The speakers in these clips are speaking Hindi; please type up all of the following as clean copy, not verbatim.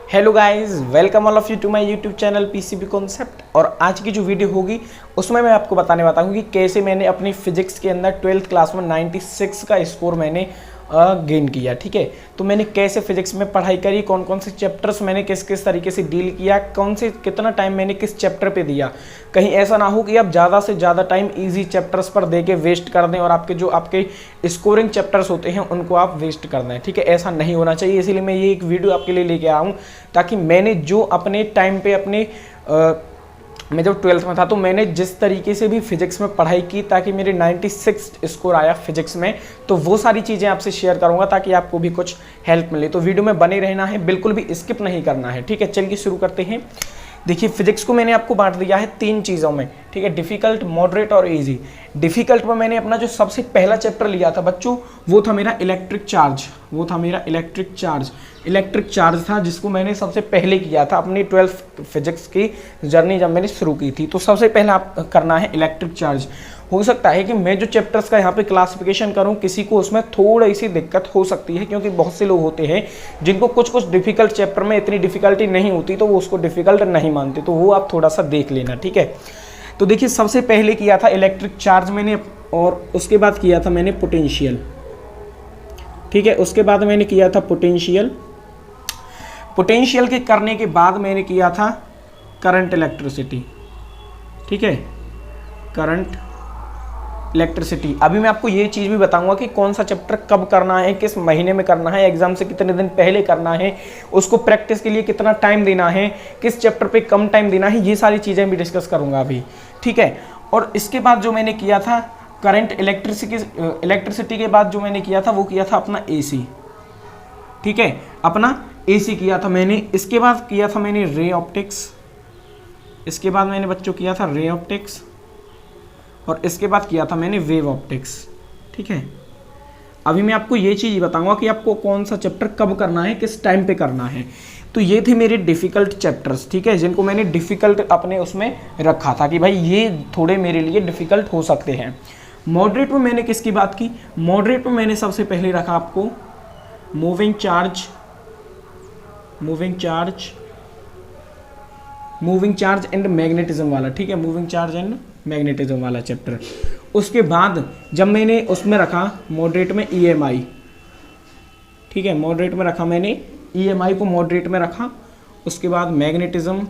Hello guys, welcome all of you to my YouTube channel PCB concept. और आज की जो वीडियो होगी उसमें मैं आपको बताने वाला हूँ कि कैसे मैंने अपनी फिजिक्स के अंदर 12th क्लास में 96 का स्कोर मैंने गेन किया। ठीक है, तो मैंने कैसे फिजिक्स में पढ़ाई करी, कौन कौन से चैप्टर्स मैंने किस किस तरीके से डील किया, कौन से कितना टाइम मैंने किस चैप्टर पे दिया। कहीं ऐसा ना हो कि आप ज़्यादा से ज़्यादा टाइम इजी चैप्टर्स पर दे के वेस्ट कर दें और आपके जो आपके स्कोरिंग चैप्टर्स होते हैं उनको आप वेस्ट कर दें। ठीक है, ऐसा नहीं होना चाहिए। इसीलिए मैं ये एक वीडियो आपके लिए लेके आया हूँ ताकि मैंने जो अपने टाइम पे मैं जब 12th में था तो मैंने जिस तरीके से भी फिजिक्स में पढ़ाई की ताकि मेरे 96 स्कोर आया फिजिक्स में, तो वो सारी चीज़ें आपसे शेयर करूंगा ताकि आपको भी कुछ हेल्प मिले। तो वीडियो में बने रहना है, बिल्कुल भी स्किप नहीं करना है। ठीक है, चलिए शुरू करते हैं। देखिए, फिजिक्स को मैंने आपको बांट दिया है 3 चीज़ों में। ठीक है, डिफ़िकल्ट, मॉडरेट और इजी। डिफ़िकल्ट में मैंने अपना जो सबसे पहला चैप्टर लिया था बच्चों, वो था मेरा इलेक्ट्रिक चार्ज था जिसको मैंने सबसे पहले किया था अपनी 12th फिजिक्स की जर्नी जब मैंने शुरू की थी। तो सबसे पहले आप करना है इलेक्ट्रिक चार्ज। हो सकता है कि मैं जो चैप्टर्स का यहाँ पे क्लासिफिकेशन करूँ किसी को उसमें थोड़ी सी दिक्कत हो सकती है, क्योंकि बहुत से लोग होते हैं जिनको कुछ डिफिकल्ट चैप्टर में इतनी डिफिकल्टी नहीं होती तो वो उसको डिफिकल्ट नहीं मानते, तो वो आप थोड़ा सा देख लेना। ठीक है, तो देखिए सबसे पहले किया था इलेक्ट्रिक चार्ज मैंने, और उसके बाद किया था मैंने पोटेंशियल। ठीक है, उसके बाद मैंने किया था पोटेंशियल के करने के बाद मैंने किया था करंट इलेक्ट्रिसिटी। ठीक है, करंट इलेक्ट्रिसिटी। अभी मैं आपको ये चीज़ भी बताऊंगा कि कौन सा चैप्टर कब करना है, किस महीने में करना है, एग्जाम से कितने दिन पहले करना है, उसको प्रैक्टिस के लिए कितना टाइम देना है, किस चैप्टर पे कम टाइम देना है, ये सारी चीज़ें भी डिस्कस करूंगा अभी। ठीक है, और इसके बाद जो मैंने किया था करंट इलेक्ट्रिसिटी के बाद जो मैंने किया था वो किया था अपना AC। ठीक है, अपना AC किया था मैंने। इसके बाद किया था मैंने रे ऑप्टिक्स। इसके बाद मैंने बच्चों किया था रे ऑप्टिक्स, और इसके बाद किया था मैंने वेव ऑप्टिक्स। ठीक है, अभी मैं आपको ये चीज़ बताऊंगा कि आपको कौन सा चैप्टर कब करना है, किस टाइम पे करना है। तो ये थे मेरे डिफ़िकल्ट चैप्टर्स। ठीक है, जिनको मैंने डिफ़िकल्ट अपने उसमें रखा था कि भाई ये थोड़े मेरे लिए डिफ़िकल्ट हो सकते हैं। मॉडरेट में मैंने किसकी बात की? मॉडरेट में मैंने सबसे पहले रखा आपको मूविंग चार्ज एंड मैग्नेटिज्म वाला। ठीक है, मूविंग चार्ज एंड मैग्नेटिज्म वाला चैप्टर। उसके बाद जब मैंने उसमें रखा मॉडरेट में EMI। ठीक है, मॉडरेट में रखा मैंने EMI को मॉडरेट में रखा। उसके बाद मैग्नेटिज्म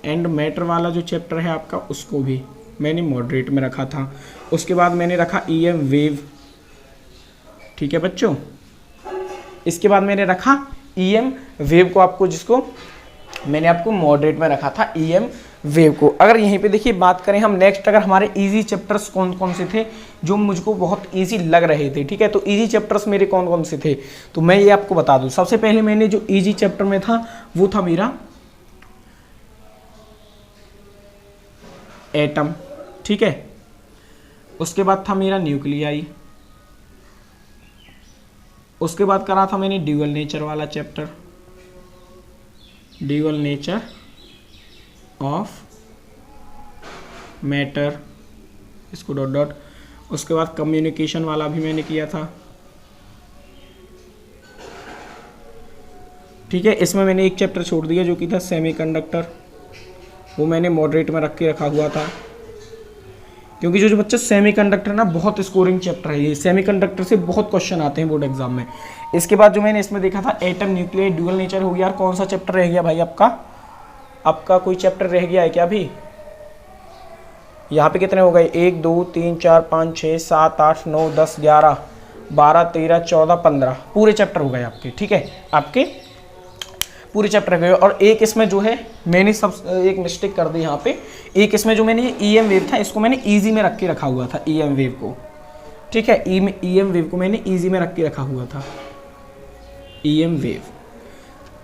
एंड मैटर वाला जो चैप्टर है आपका उसको भी मैंने मॉडरेट में रखा था। उसके बाद मैंने रखा EM वेव। ठीक है बच्चों, इसके बाद मैंने रखा EM वेव को, आपको जिसको मैंने आपको मॉडरेट में रखा था EM वेव को। अगर यहीं पे देखिए बात करें हम नेक्स्ट, अगर हमारे इजी चैप्टर्स कौन कौन से थे जो मुझको बहुत इजी लग रहे थे। ठीक है, तो इजी चैप्टर्स मेरे कौन कौन से थे तो मैं ये आपको बता दूं। सबसे पहले मैंने जो इजी चैप्टर में था वो था मेरा एटम। ठीक है, उसके बाद था मेरा न्यूक्लियाई। उसके बाद करा था मैंने ड्यूअल नेचर वाला chapter, dual nature of matter, इसको डॉट डॉट। उसके बाद कम्युनिकेशन वाला भी मैंने किया था। ठीक है, इसमें मैंने एक चैप्टर छोड़ दिया जो कि था सेमीकंडक्टर, वो मैंने मॉडरेट में रखा हुआ था, क्योंकि जो बच्चा सेमीकंडक्टर ना बहुत स्कोरिंग चैप्टर है। ये सेमीकंडक्टर से बहुत क्वेश्चन आते हैं बोर्ड एग्जाम में। इसके बाद जो मैंने इसमें देखा था एटम, न्यूक्लियर, ड्यूअल नेचर हो गया। यार कौन सा चैप्टर रह गया भाई आपका कोई चैप्टर रह गया है क्या? अभी यहाँ पे कितने हो गए? 1 2 3 4 5 6 7 8 9 10 11 12 13 14 15 पूरे चैप्टर हो गए आपके। ठीक है, आपके पूरे चैप्टर गए। और एक इसमें जो है मैंने एक मिस्टेक कर दी यहाँ पे। एक इसमें जो मैंने EM वेव था इसको मैंने इजी में रखा हुआ था, EM वेव को। ठीक है, EM वेव को मैंने इजी में रखा हुआ था, EM वेव।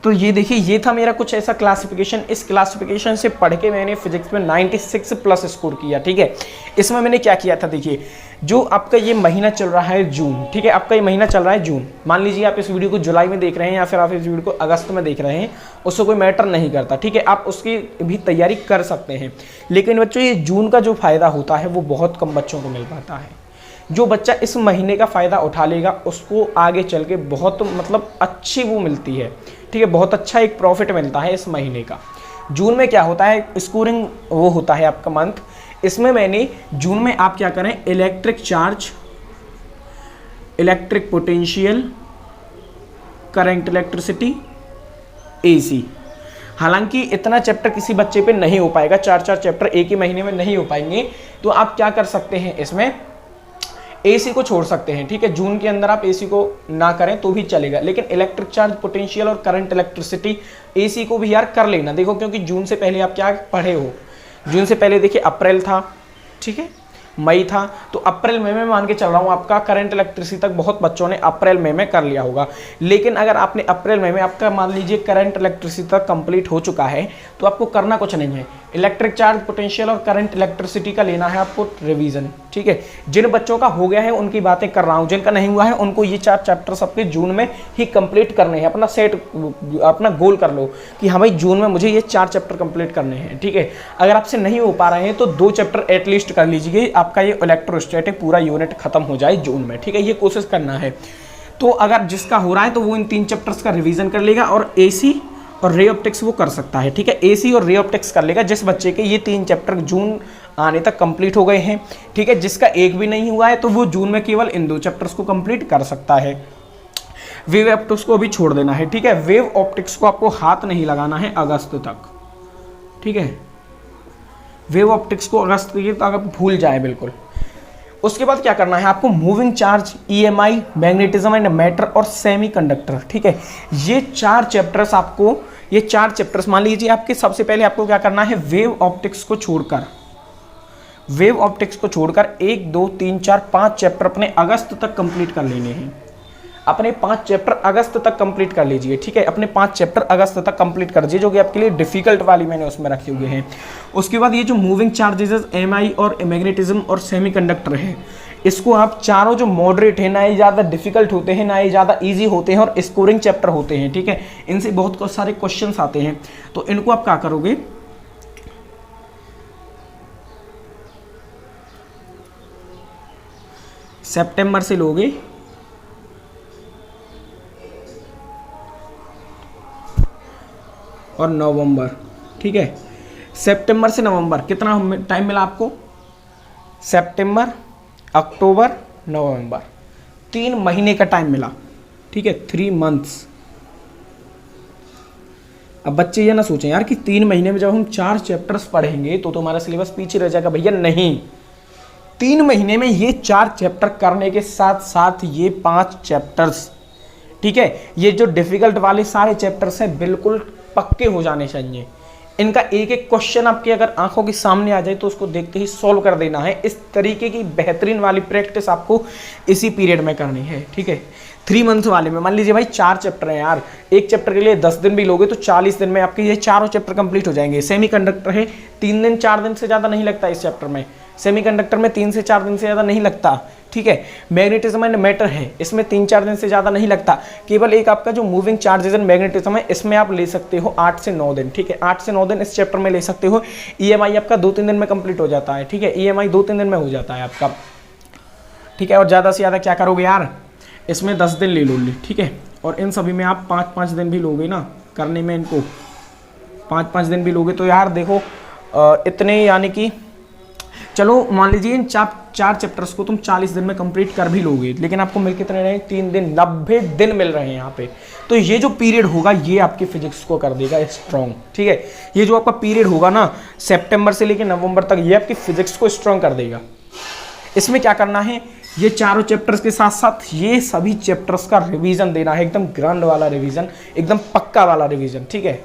तो ये देखिए, ये था मेरा कुछ ऐसा क्लासिफिकेशन। इस क्लासिफिकेशन से पढ़ के मैंने फिजिक्स में 96 प्लस स्कोर किया। ठीक है, इसमें मैंने क्या किया था, देखिए जो आपका ये महीना चल रहा है जून। ठीक है, आपका ये महीना चल रहा है जून। मान लीजिए आप इस वीडियो को जुलाई में देख रहे हैं या फिर आप इस वीडियो को अगस्त में देख रहे हैं, उससे कोई मैटर नहीं करता। ठीक है, आप उसकी भी तैयारी कर सकते हैं। लेकिन बच्चों ये जून का जो फायदा होता है वो बहुत कम बच्चों को मिल पाता है। जो बच्चा इस महीने का फ़ायदा उठा लेगा उसको आगे चल के बहुत मतलब अच्छी वो मिलती है, ठीक है, बहुत अच्छा एक प्रॉफिट मिलता है इस महीने का। जून में क्या होता है, स्कोरिंग वो होता है आपका मंथ। इसमें मैंने जून में आप क्या करें, electric charge, electric potential, current electricity, AC. हालांकि इतना चैप्टर किसी बच्चे पे नहीं हो पाएगा, 4 चैप्टर एक ही महीने में नहीं हो पाएंगे, तो आप क्या कर सकते हैं, इसमें एसी को छोड़ सकते हैं, ठीक है। जून के अंदर आप एसी को ना करें तो भी चलेगा, लेकिन इलेक्ट्रिक चार्ज, पोटेंशियल और करंट इलेक्ट्रिसिटी, एसी को भी यार कर लेना। देखो क्योंकि जून से पहले आप क्या पढ़े हो, जून से पहले देखिए अप्रैल था, ठीक है, मई था, तो अप्रैल मई में मान के चल रहा हूँ आपका करंट इलेक्ट्रिसिटी तक बहुत बच्चों ने अप्रैल मई में कर लिया होगा। लेकिन अगर आपने अप्रैल मई में आपका मान लीजिए करंट इलेक्ट्रिसिटी तक कंप्लीट हो चुका है, तो आपको करना कुछ नहीं है, इलेक्ट्रिक चार्ज, पोटेंशियल और करंट इलेक्ट्रिसिटी का लेना है आपको रिवीजन, ठीक है। जिन बच्चों का हो गया है उनकी बातें कर रहा हूँ, जिनका नहीं हुआ है उनको ये 4 चैप्टर सबके जून में ही कंप्लीट करने हैं। अपना सेट, अपना गोल कर लो कि हाँ भाई जून में मुझे ये 4 चैप्टर कंप्लीट करने हैं, ठीक है। अगर आपसे नहीं हो पा रहे हैं तो 2 चैप्टर एटलीस्ट कर लीजिए, आपका ये इलेक्ट्रोस्टैटिक पूरा यूनिट खत्म हो जाए जून में, ठीक है, ये कोशिश करना है। तो अगर जिसका हो रहा है तो वो इन 3 चैप्टर्स का रिवीजन कर लेगा और एसी और रे ऑप्टिक्स वो कर सकता है, ठीक है। एसी और रे ऑप्टिक्स कर लेगा जिस बच्चे के ये 3 चैप्टर जून आने तक कंप्लीट हो गए हैं, ठीक है। जिसका एक भी नहीं हुआ है तो वो जून में केवल इन 2 चैप्टर्स को कंप्लीट कर सकता है। वेव ऑप्टिक्स को भी छोड़ देना है, ठीक है। वेव ऑप्टिक्स को आपको हाथ नहीं लगाना है अगस्त तक, ठीक है। वेव ऑप्टिक्स को अगस्त तक आप भूल जाए बिल्कुल। उसके बाद क्या करना है आपको, moving charge, EMI, magnetism and matter और सेमीकंडक्टर, ठीक है। ये 4 चैप्टर्स आपको, ये 4 चैप्टर्स मान लीजिए आपके, सबसे पहले आपको क्या करना है, वेव ऑप्टिक्स को छोड़कर, वेव ऑप्टिक्स को छोड़कर 1 2 3 4 5 चैप्टर अपने अगस्त तक कंप्लीट कर लेने हैं। अपने 5 चैप्टर अगस्त तक कंप्लीट कर लीजिए, ठीक है। अपने 5 चैप्टर अगस्त तक कंप्लीट कर दीजिए, जो कि आपके लिए डिफिकल्ट वाली मैंने उसमें रखे हुए हैं। उसके बाद ये जो मूविंग चार्जेस, एमआई और मैग्नेटिज्म और सेमीकंडक्टर है, इसको आप चारों जो मॉडरेट है, ना ही ज़्यादा डिफिकल्ट होते हैं ना ही ज़्यादा ईजी होते हैं और स्कोरिंग चैप्टर होते हैं, ठीक है। इनसे बहुत सारे क्वेश्चन आते हैं, तो इनको आप क्या करोगे, सितंबर से लोगे और नवंबर, ठीक है। सितंबर से नवंबर कितना टाइम मिला आपको, सितंबर, अक्टूबर, नवंबर, 3 महीने का टाइम मिला, ठीक है, 3 मंथ्स। अब बच्चे ये ना सोचें यार कि 3 महीने में जब हम 4 चैप्टर्स पढ़ेंगे तो तुम्हारा सिलेबस पीछे रह जाएगा, भैया नहीं। 3 महीने में ये 4 चैप्टर करने के साथ साथ ये 5 चैप्टर्स, ठीक है, ये जो डिफिकल्ट वाले सारे चैप्टर्स हैं बिल्कुल पक्के हो जाने चाहिए। इनका एक एक क्वेश्चन आपकी अगर आंखों के सामने आ जाए तो उसको देखते ही सॉल्व कर देना है। इस तरीके की बेहतरीन वाली प्रैक्टिस आपको इसी पीरियड में करनी है, ठीक है। 3 मंथ वाले में मान लीजिए भाई 4 चैप्टर हैं यार, एक चैप्टर के लिए 10 दिन भी लोगे तो 40 दिन में आपके ये चारों चैप्टर कंप्लीट हो जाएंगे। सेमीकंडक्टर है, 3 दिन 4 दिन से ज़्यादा नहीं लगता इस चैप्टर में, सेमीकंडक्टर में 3 से 4 दिन से ज़्यादा नहीं लगता, ठीक है। मैग्नेटिज्म एंड मैटर है, इसमें 3-4 दिन से ज़्यादा नहीं लगता। केवल एक आपका जो मूविंग चार्जेस एंड मैग्नेटिज्म है, इसमें आप ले सकते हो 8 से 9 दिन, ठीक है। 8 से 9 दिन इस चैप्टर में ले सकते हो। ईएमआई आपका 2-3 दिन में कंप्लीट हो जाता है, ठीक है। ईएमआई 2-3 दिन में हो जाता है आपका, ठीक है। और ज़्यादा से ज़्यादा क्या करोगे यार, इसमें 10 दिन ले लो, ठीक है। और इन सभी में आप 5-5 दिन भी लोगे ना करने में, इनको 5-5 दिन भी लोगे तो यार देखो इतने, यानी कि चलो मान लीजिए इन 4 चैप्टर्स को तुम 40 दिन में कंप्लीट कर भी लोगे, लेकिन आपको मिल कितने रहे, 3 दिन, 90 दिन मिल रहे हैं यहाँ पे। तो ये जो पीरियड होगा ये आपकी फिजिक्स को कर देगा स्ट्रॉन्ग, ठीक है। ये जो आपका पीरियड होगा ना सितंबर से लेकर नवंबर तक, ये आपकी फिजिक्स को स्ट्रॉन्ग कर देगा। इसमें क्या करना है, ये चारों चैप्टर्स के साथ साथ ये सभी चैप्टर्स का रिवीजन देना है, एकदम ग्रांड वाला रिवीजन, एकदम पक्का वाला रिवीजन, ठीक है।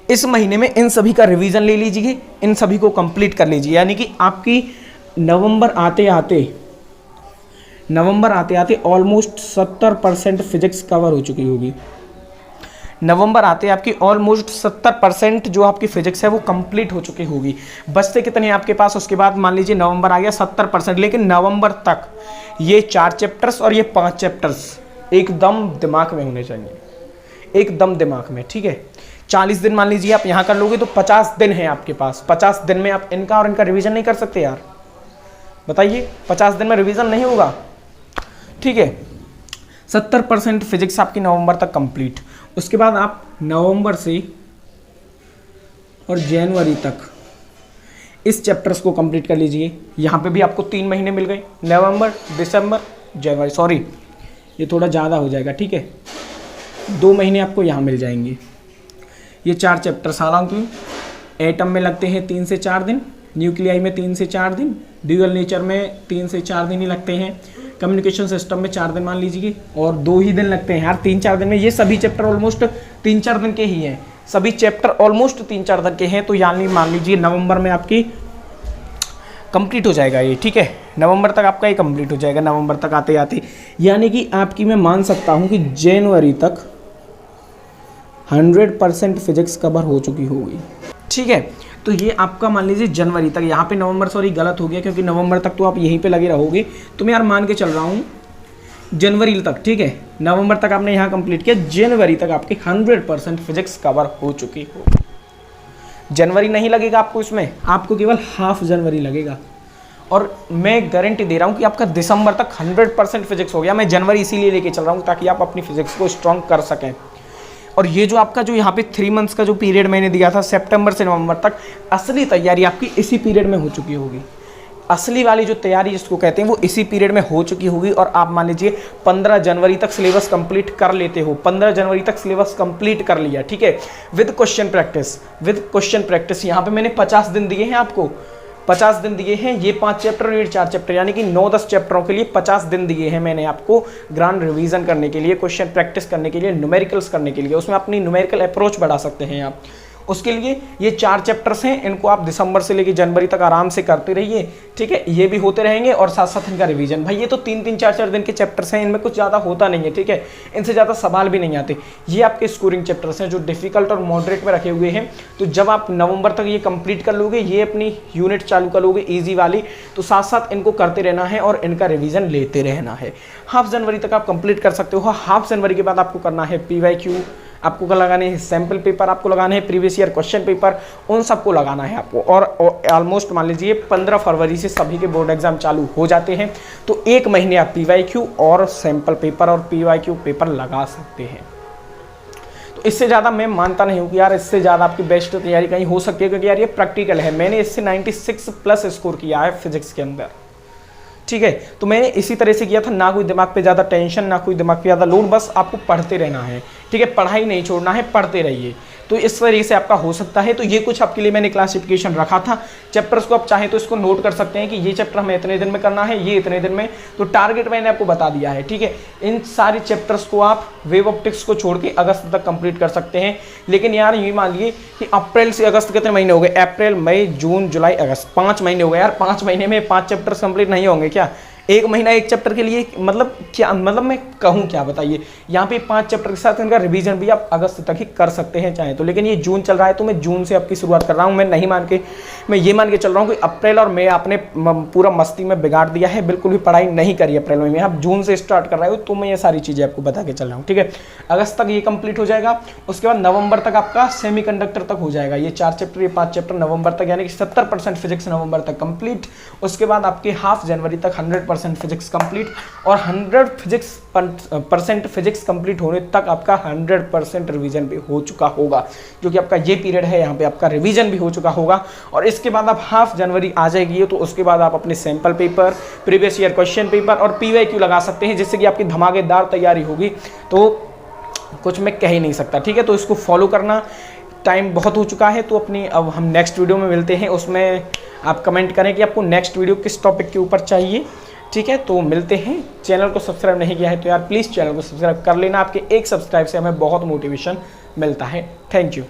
इस महीने में इन सभी का रिवीजन ले लीजिए, इन सभी को कंप्लीट कर लीजिए, यानी कि आपकी नवंबर आते आते ऑलमोस्ट 70% फिजिक्स कवर हो चुकी होगी। नवंबर आते आपकी ऑलमोस्ट 70% जो आपकी फिजिक्स है वो कंप्लीट हो चुकी होगी। बचते कितने आपके पास, उसके बाद मान लीजिए नवंबर आ गया 70%, लेकिन नवंबर तक ये 4 चैप्टर्स और ये 5 चैप्टर्स एकदम दिमाग में होने चाहिए, एकदम दिमाग में, ठीक है। 40 दिन मान लीजिए आप यहाँ कर लोगे तो 50 दिन है आपके पास। 50 दिन में आप इनका और इनका रिवीजन नहीं कर सकते यार, बताइए 50 दिन में रिवीजन नहीं होगा, ठीक है। 70% फिजिक्स आपकी नवंबर तक कंप्लीट। उसके बाद आप नवंबर से और जनवरी तक इस चैप्टर्स को कंप्लीट कर लीजिए। यहाँ पे भी आपको 3 महीने मिल गए, नवंबर, दिसंबर, जनवरी, सॉरी ये थोड़ा ज़्यादा हो जाएगा, ठीक है। 2 महीने आपको यहाँ मिल जाएंगे। ये 4 चैप्टर्स, हालांकि एटम में लगते हैं 3 से 4 दिन, न्यूक्लियाई में 3 से 4 दिन, ड्यूअल नेचर में 3 से 4 दिन ही लगते हैं, कम्युनिकेशन सिस्टम में 4 दिन मान लीजिए, और 2 ही दिन लगते हैं यार 3-4 दिन में। ये सभी चैप्टर ऑलमोस्ट 3-4 दिन के ही हैं, सभी चैप्टर ऑलमोस्ट 3-4 दिन के हैं। तो यानी मान लीजिए नवंबर में आपकी कंप्लीट हो जाएगा ये, ठीक है। नवंबर तक आपका ये कंप्लीट हो जाएगा, नवंबर तक आते आते, यानी कि आपकी मैं मान सकता हूँ कि जनवरी तक 100% फिजिक्स कवर हो चुकी होगी, ठीक है। तो ये आपका मान लीजिए जनवरी तक, यहाँ पे नवंबर सॉरी गलत हो गया, क्योंकि नवंबर तक तो आप यहीं पे लगे रहोगे। तो मैं यार मान के चल रहा हूँ जनवरी तक, ठीक है। नवंबर तक आपने यहाँ कंप्लीट किया, जनवरी तक आपकी 100% फिजिक्स कवर हो चुकी होगी। जनवरी नहीं लगेगा आपको इसमें, आपको केवल हाफ जनवरी लगेगा। और मैं गारंटी दे रहा हूँ कि आपका दिसंबर तक 100% फिजिक्स हो गया। मैं जनवरी इसीलिए लेके चल रहा हूँ ताकि आप अपनी फिजिक्स को स्ट्रॉन्ग कर सकें। और ये जो आपका जो यहाँ पे 3 मंथ्स का जो पीरियड मैंने दिया था, सितंबर से नवंबर तक, असली तैयारी आपकी इसी पीरियड में हो चुकी होगी। असली वाली जो तैयारी जिसको कहते हैं वो इसी पीरियड में हो चुकी होगी। और आप मान लीजिए 15 जनवरी तक सिलेबस कंप्लीट कर लेते हो, 15 जनवरी तक सिलेबस कंप्लीट कर लिया, ठीक है, with question practice. With question practice यहाँ पे मैंने 50 दिन दिए हैं आपको, 50 दिन दिए हैं। ये 5 चैप्टर और ये 4 चैप्टर, यानी कि 9-10 चैप्टरों के लिए 50 दिन दिए हैं मैंने आपको, ग्रांड रिवीजन करने के लिए, क्वेश्चन प्रैक्टिस करने के लिए, न्यूमेरिकल्स करने के लिए। उसमें अपनी न्यूमेरिकल अप्रोच बढ़ा सकते हैं आप। उसके लिए ये 4 चैप्टर्स हैं, इनको आप दिसंबर से लेकर जनवरी तक आराम से करते रहिए, ठीक है। ये भी होते रहेंगे और साथ साथ इनका रिवीजन। भाई ये तो 3-3, 4-4 दिन के चैप्टर्स हैं, इनमें कुछ ज़्यादा होता नहीं है, ठीक है। इनसे ज़्यादा सवाल भी नहीं आते। ये आपके स्कोरिंग चैप्टर्स हैं जो डिफिकल्ट और मॉडरेट में रखे हुए हैं। तो जब आप नवंबर तक ये कंप्लीट कर लोगे, ये अपनी यूनिट चालू कर लोगे ईजी वाली, तो साथ साथ इनको करते रहना है और इनका रिवीजन लेते रहना है। हाफ जनवरी तक आप कंप्लीट कर सकते हो। हाफ जनवरी के बाद आपको करना है PYQ, आपको लगाने हैं सैम्पल पेपर, आपको लगाने हैं प्रीवियस ईयर क्वेश्चन पेपर, उन सबको लगाना है आपको। और ऑलमोस्ट मान लीजिए 15 फरवरी से सभी के बोर्ड एग्जाम चालू हो जाते हैं। तो 1 महीने आप PYQ और सैम्पल पेपर और PYQ पेपर लगा सकते हैं। तो इससे ज़्यादा मैं मानता नहीं हूँ कि यार इससे ज़्यादा आपकी बेस्ट तैयारी कहीं हो सकती है, क्योंकि यार ये प्रैक्टिकल है। मैंने इससे 96+ स्कोर किया है फिजिक्स के अंदर, ठीक है। तो मैंने इसी तरह से किया था, ना कोई दिमाग पे ज़्यादा टेंशन, ना कोई दिमाग पे ज़्यादा लोड, बस आपको पढ़ते रहना है, ठीक है। पढ़ाई नहीं छोड़ना है, पढ़ते रहिए। तो इस तरीके से आपका हो सकता है। तो ये कुछ आपके लिए मैंने क्लासिफिकेशन रखा था चैप्टर्स को। आप चाहें तो इसको नोट कर सकते हैं कि ये चैप्टर हमें इतने दिन में करना है, ये इतने दिन में। तो टारगेट मैंने आपको बता दिया है, ठीक है। इन सारे चैप्टर्स को आप वेव ऑप्टिक्स को छोड़ के अगस्त तक कंप्लीट कर सकते हैं। लेकिन यार ये मान लीजिए कि अप्रैल से अगस्त कितने महीने हो गए? अप्रैल, मई, जून, जुलाई, अगस्त, 5 महीने हो गए यार। 5 महीने में 5 चैप्टर्स कंप्लीट नहीं होंगे क्या? 1 महीना 1 चैप्टर के लिए, मतलब क्या, मतलब मैं कहूँ क्या, बताइए। यहाँ पे 5 चैप्टर के साथ इनका रिवीजन भी आप अगस्त तक ही कर सकते हैं चाहे तो। लेकिन ये जून चल रहा है तो मैं जून से आपकी शुरुआत कर रहा हूँ। मैं ये मान के चल रहा हूँ कि अप्रैल और मई आपने पूरा मस्ती में बिगाड़ दिया है, बिल्कुल भी पढ़ाई नहीं करी अप्रैल में। आप जून से स्टार्ट कर रहे हो, तो मैं ये सारी चीज़ें आपको बता के चल रहा हूँ, ठीक है। अगस्त तक ये कंप्लीट हो जाएगा। उसके बाद नवंबर तक आपका सेमीकंडक्टर तक हो जाएगा। ये 4 चैप्टर, ये 5 चैप्टर नवंबर तक, यानी कि 70% फिजिक्स नवंबर तक कंप्लीट। उसके बाद आपके हाफ जनवरी तक 100% फिजिक्स कंप्लीट, और 100% फिजिक्स कंप्लीट होने तक आपका 100% रिवीजन भी हो चुका होगा, जो कि आपका ये पीरियड है, यहाँ पे आपका रिवीजन भी हो चुका होगा। और इसके बाद आप हाफ जनवरी आ जाएगी, तो उसके बाद आप अपने sample paper, previous year question paper और PYQ लगा सकते हैं, जिससे कि आपकी धमाकेदार तैयारी होगी। तो कुछ मैं कह ही नहीं सकता, ठीक है। तो इसको फॉलो करना। टाइम बहुत हो चुका है, तो अपनी अब हम नेक्स्ट वीडियो में मिलते हैं। उसमें आप कमेंट करें कि आपको नेक्स्ट वीडियो किस टॉपिक के ऊपर चाहिए, ठीक है। तो मिलते हैं। चैनल को सब्सक्राइब नहीं किया है तो यार प्लीज़ चैनल को सब्सक्राइब कर लेना। आपके एक सब्सक्राइब से हमें बहुत मोटिवेशन मिलता है। Thank you.